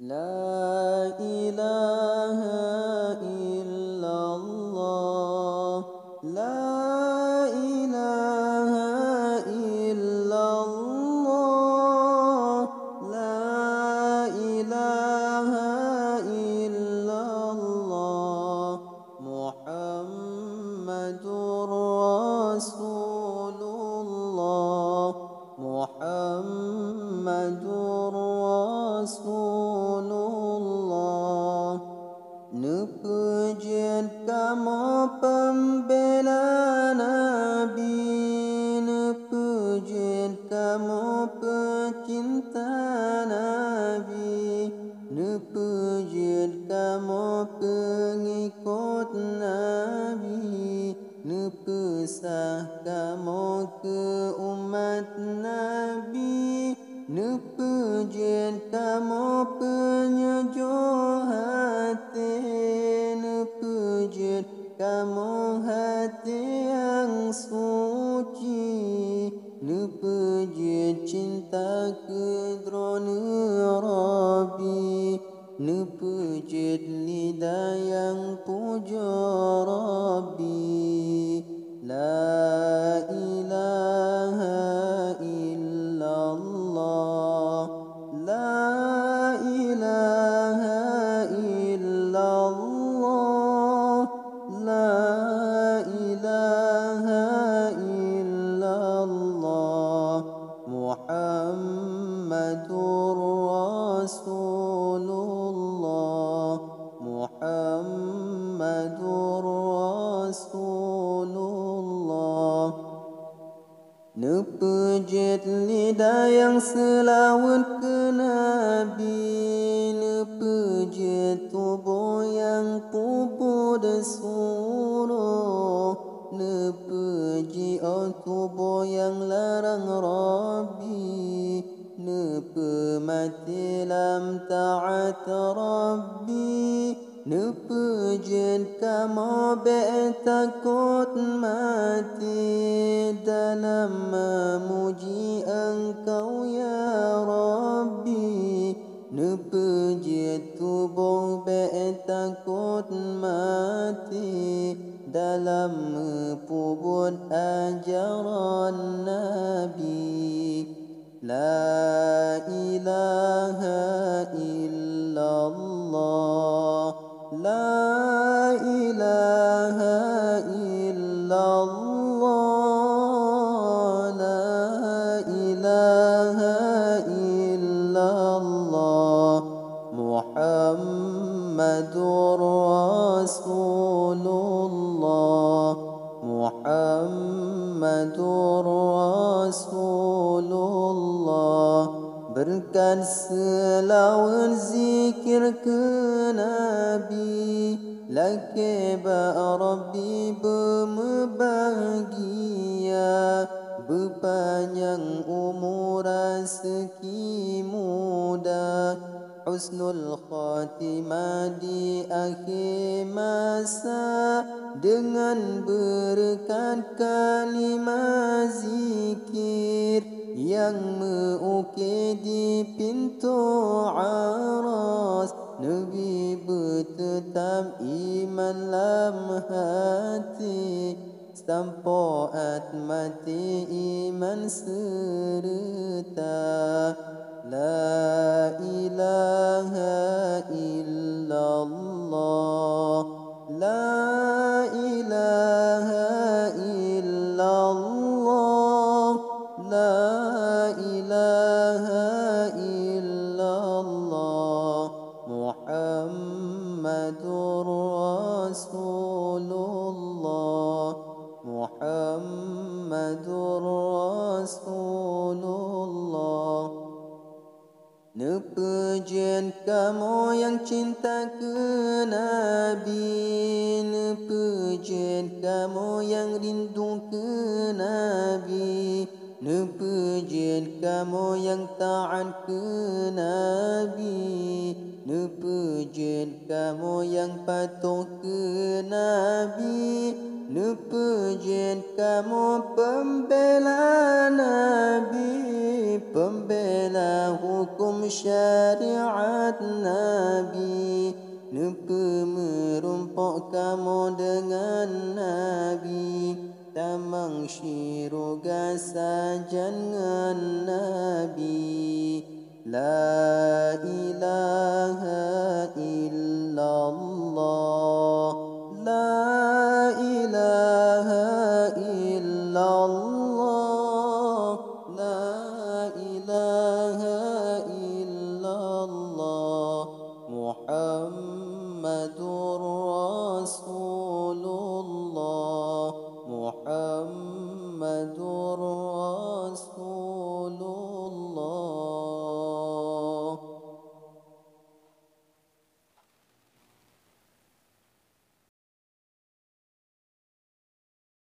لا إله إلا الله لا إله إلا الله لا إله إلا الله محمد رسول الله محمد رسول الله. Pujian kamu pembela Nabi, pujian kamu pecinta Nabi, pujian kamu pengikut Nabi, pesah kamu ke umat Nabi, pujian kamu penyejuk hati, pujian kamu hati yang suci, pujian cinta kedrona Rabbi, pujian lidah yang puja Rabbi. La ilaha illallah La ilaha illallah La ilaha illallah Muhammadur Rasulullah Muhammadur Rasulullah. Pujian lidah yang selawat ke Nabi, pujian tubuh yang puput suruh, puji tubuh yang larang Rabbi, mati lam ta'at Rabbi, pujian kamu takut mati dalam memuji Engkau ya Rabbi, pujian tubuh takut mati dalam mepuput ajaran Nabi. La ilaha illallah La ilaha illallah La ilaha illallah Muhammadur Rasulullah Muhammadur Rasulullah. Berkat selawat zikir ke Nabi, laki Rabbi berbahagia, berpanjang umur rezeki muda, husnul khatimah di akhir masa, dengan berkat kalimah zikir yang mengukir di pintu aras. Nabi bertetap iman dalam hati, sampai mati iman serta. La ilaha illallah La ilaha illallah La ilaha illallah Muhammadur Rasulullah Muhammadur Rasulullah. Pujian kamu yang cinta ke Nabi, pujian kamu yang rindu ke Nabi, pujian kamu yang taat ke Nabi, pujian kamu yang patuh ke Nabi, pujian kamu pembela Nabi, pembela hukum syariat Nabi. pok kamu